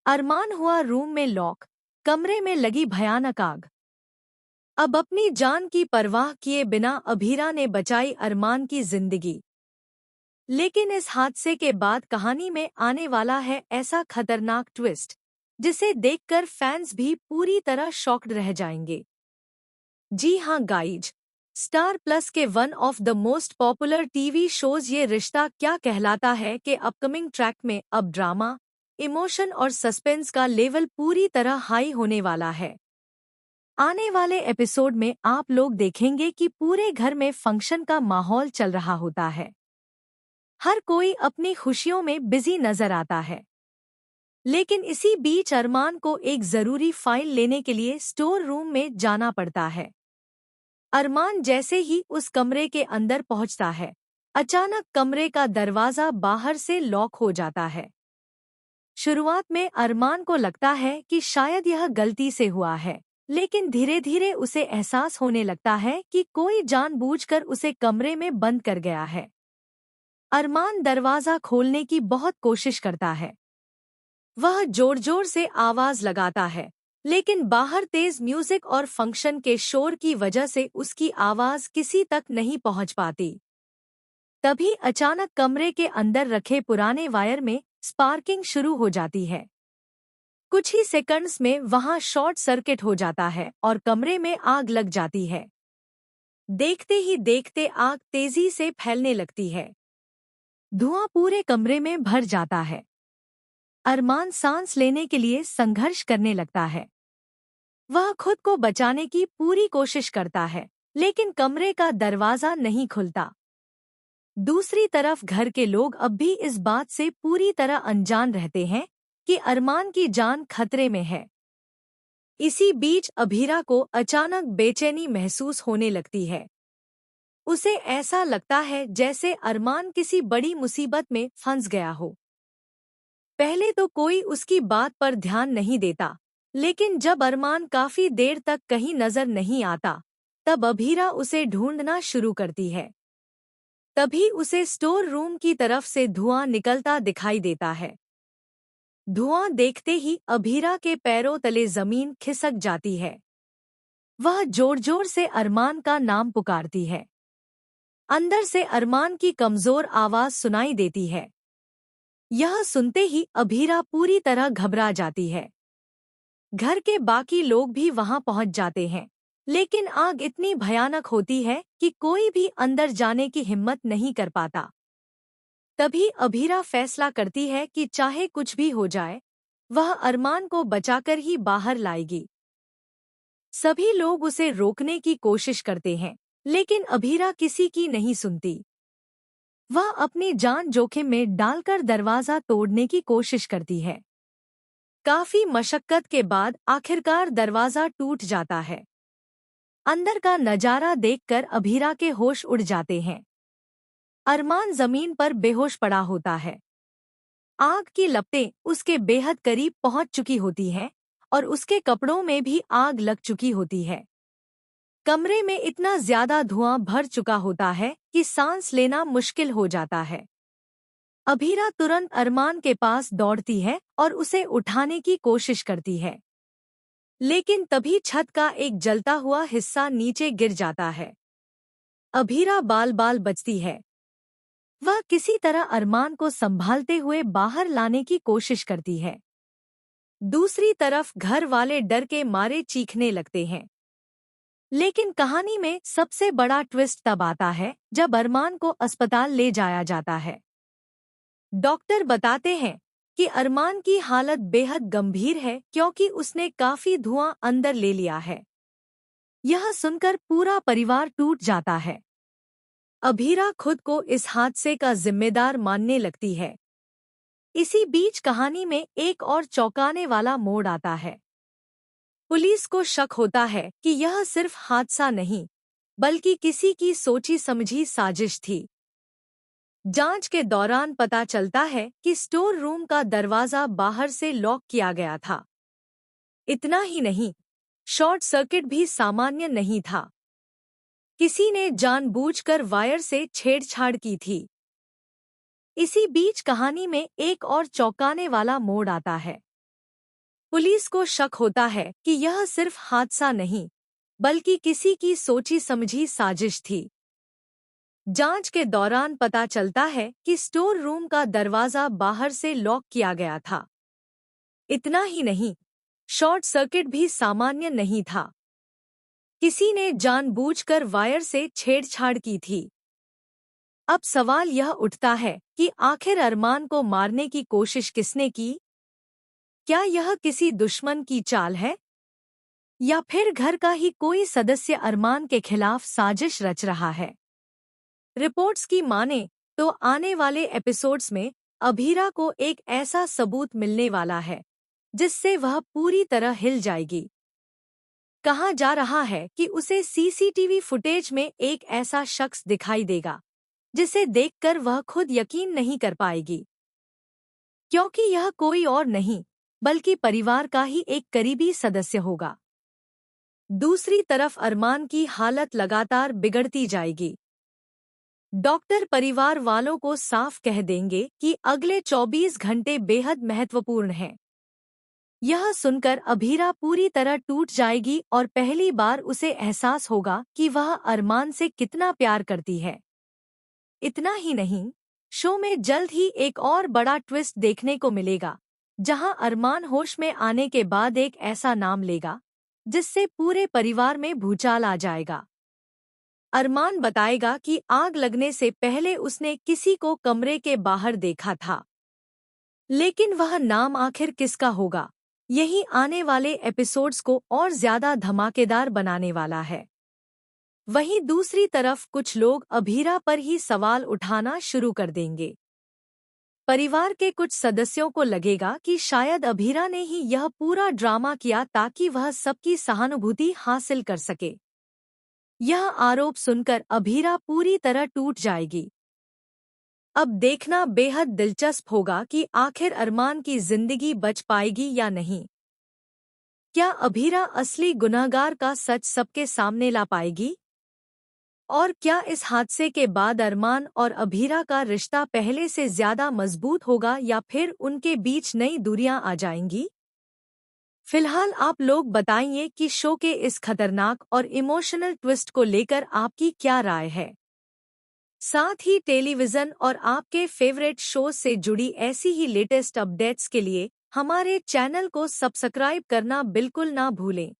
अरमान हुआ रूम में लॉक, कमरे में लगी भयानक आग। अब अपनी जान की परवाह किए बिना अभीरा ने बचाई अरमान की जिंदगी। लेकिन इस हादसे के बाद कहानी में आने वाला है ऐसा खतरनाक ट्विस्ट जिसे देखकर फैंस भी पूरी तरह शॉक्ड रह जाएंगे। जी हाँ गाइज, स्टार प्लस के one of the most popular TV shows ये रिश्ता क्या कहलाता है के अपकमिंग ट्रैक में अब ड्रामा, इमोशन और सस्पेंस का लेवल पूरी तरह हाई होने वाला है। आने वाले एपिसोड में आप लोग देखेंगे कि पूरे घर में फंक्शन का माहौल चल रहा होता है। हर कोई अपनी खुशियों में बिजी नजर आता है। लेकिन इसी बीच अरमान को एक जरूरी फाइल लेने के लिए स्टोर रूम में जाना पड़ता है। अरमान जैसे ही उस कमरे के अंदर पहुंचता है, अचानक कमरे का दरवाजा बाहर से लॉक हो जाता है। शुरुआत में अरमान को लगता है कि शायद यह गलती से हुआ है, लेकिन धीरे धीरे उसे एहसास होने लगता है कि कोई जानबूझकर उसे कमरे में बंद कर गया है। अरमान दरवाजा खोलने की बहुत कोशिश करता है। वह जोर जोर से आवाज लगाता है, लेकिन बाहर तेज म्यूजिक और फंक्शन के शोर की वजह से उसकी आवाज किसी तक नहीं पहुंच पाती। तभी अचानक कमरे के अंदर रखे पुराने वायर में स्पार्किंग शुरू हो जाती है। कुछ ही सेकंड्स में वहां शॉर्ट सर्किट हो जाता है और कमरे में आग लग जाती है। देखते ही देखते आग तेजी से फैलने लगती है। धुआं पूरे कमरे में भर जाता है। अरमान सांस लेने के लिए संघर्ष करने लगता है। वह खुद को बचाने की पूरी कोशिश करता है, लेकिन कमरे का दरवाजा नहीं खुलता। दूसरी तरफ घर के लोग अब भी इस बात से पूरी तरह अनजान रहते हैं कि अरमान की जान खतरे में है। इसी बीच अभीरा को अचानक बेचैनी महसूस होने लगती है। उसे ऐसा लगता है जैसे अरमान किसी बड़ी मुसीबत में फंस गया हो। पहले तो कोई उसकी बात पर ध्यान नहीं देता, लेकिन जब अरमान काफी देर तक कहीं नजर नहीं आता, तब अभीरा उसे ढूंढना शुरू करती है। तभी उसे स्टोर रूम की तरफ से धुआं निकलता दिखाई देता है। धुआं देखते ही अभीरा के पैरों तले जमीन खिसक जाती है। वह जोर जोर से अरमान का नाम पुकारती है। अंदर से अरमान की कमजोर आवाज सुनाई देती है। यह सुनते ही अभीरा पूरी तरह घबरा जाती है। घर के बाकी लोग भी वहां पहुंच जाते हैं, लेकिन आग इतनी भयानक होती है कि कोई भी अंदर जाने की हिम्मत नहीं कर पाता। तभी अभीरा फैसला करती है कि चाहे कुछ भी हो जाए, वह अरमान को बचाकर ही बाहर लाएगी। सभी लोग उसे रोकने की कोशिश करते हैं, लेकिन अभीरा किसी की नहीं सुनती। वह अपनी जान जोखिम में डालकर दरवाजा तोड़ने की कोशिश करती है। काफी मशक्कत के बाद आखिरकार दरवाजा टूट जाता है। अंदर का नजारा देखकर अभीरा के होश उड़ जाते हैं। अरमान जमीन पर बेहोश पड़ा होता है। आग की लपटें उसके बेहद करीब पहुंच चुकी होती हैं और उसके कपड़ों में भी आग लग चुकी होती है। कमरे में इतना ज्यादा धुआं भर चुका होता है कि सांस लेना मुश्किल हो जाता है। अभीरा तुरंत अरमान के पास दौड़ती है और उसे उठाने की कोशिश करती है, लेकिन तभी छत का एक जलता हुआ हिस्सा नीचे गिर जाता है। अभीरा बाल बाल बचती है। वह किसी तरह अरमान को संभालते हुए बाहर लाने की कोशिश करती है। दूसरी तरफ घर वाले डर के मारे चीखने लगते हैं। लेकिन कहानी में सबसे बड़ा ट्विस्ट तब आता है जब अरमान को अस्पताल ले जाया जाता है। डॉक्टर बताते हैं कि अरमान की हालत बेहद गंभीर है क्योंकि उसने काफी धुआं अंदर ले लिया है। यह सुनकर पूरा परिवार टूट जाता है। अभीरा खुद को इस हादसे का जिम्मेदार मानने लगती है। इसी बीच कहानी में एक और चौंकाने वाला मोड़ आता है। पुलिस को शक होता है कि यह सिर्फ हादसा नहीं, बल्कि किसी की सोची समझी साजिश थी। जांच के दौरान पता चलता है कि स्टोर रूम का दरवाजा बाहर से लॉक किया गया था। इतना ही नहीं, शॉर्ट सर्किट भी सामान्य नहीं था। किसी ने जानबूझकर वायर से छेड़छाड़ की थी। इसी बीच कहानी में एक और चौंकाने वाला मोड़ आता है। पुलिस को शक होता है कि यह सिर्फ हादसा नहीं, बल्कि किसी की सोची समझी साजिश थी। जांच के दौरान पता चलता है कि स्टोर रूम का दरवाजा बाहर से लॉक किया गया था। इतना ही नहीं, शॉर्ट सर्किट भी सामान्य नहीं था। किसी ने जानबूझकर वायर से छेड़छाड़ की थी। अब सवाल यह उठता है कि आखिर अरमान को मारने की कोशिश किसने की? क्या यह किसी दुश्मन की चाल है, या फिर घर का ही कोई सदस्य अरमान के खिलाफ साजिश रच रहा है? रिपोर्ट्स की माने तो आने वाले एपिसोड्स में अभीरा को एक ऐसा सबूत मिलने वाला है जिससे वह पूरी तरह हिल जाएगी। कहा जा रहा है कि उसे सीसीटीवी फुटेज में एक ऐसा शख्स दिखाई देगा जिसे देखकर वह खुद यकीन नहीं कर पाएगी, क्योंकि यह कोई और नहीं बल्कि परिवार का ही एक करीबी सदस्य होगा। दूसरी तरफ अरमान की हालत लगातार बिगड़ती जाएगी। डॉक्टर परिवार वालों को साफ कह देंगे कि अगले 24 घंटे बेहद महत्वपूर्ण हैं। यह सुनकर अभीरा पूरी तरह टूट जाएगी और पहली बार उसे एहसास होगा कि वह अरमान से कितना प्यार करती है। इतना ही नहीं, शो में जल्द ही एक और बड़ा ट्विस्ट देखने को मिलेगा, जहां अरमान होश में आने के बाद एक ऐसा नाम लेगा जिससे पूरे परिवार में भूचाल आ जाएगा। अरमान बताएगा कि आग लगने से पहले उसने किसी को कमरे के बाहर देखा था, लेकिन वह नाम आखिर किसका होगा, यही आने वाले एपिसोड्स को और ज्यादा धमाकेदार बनाने वाला है। वहीं दूसरी तरफ कुछ लोग अभीरा पर ही सवाल उठाना शुरू कर देंगे। परिवार के कुछ सदस्यों को लगेगा कि शायद अभीरा ने ही यह पूरा ड्रामा किया ताकि वह सबकी सहानुभूति हासिल कर सके। यह आरोप सुनकर अभीरा पूरी तरह टूट जाएगी। अब देखना बेहद दिलचस्प होगा कि आखिर अरमान की जिंदगी बच पाएगी या नहीं। क्या अभीरा असली गुनहगार का सच सबके सामने ला पाएगी? और क्या इस हादसे के बाद अरमान और अभीरा का रिश्ता पहले से ज्यादा मजबूत होगा या फिर उनके बीच नई दूरियां आ जाएंगी? फिलहाल आप लोग बताइए कि शो के इस खतरनाक और इमोशनल ट्विस्ट को लेकर आपकी क्या राय है। साथ ही टेलीविज़न और आपके फेवरेट शोज से जुड़ी ऐसी ही लेटेस्ट अपडेट्स के लिए हमारे चैनल को सब्सक्राइब करना बिल्कुल ना भूलें।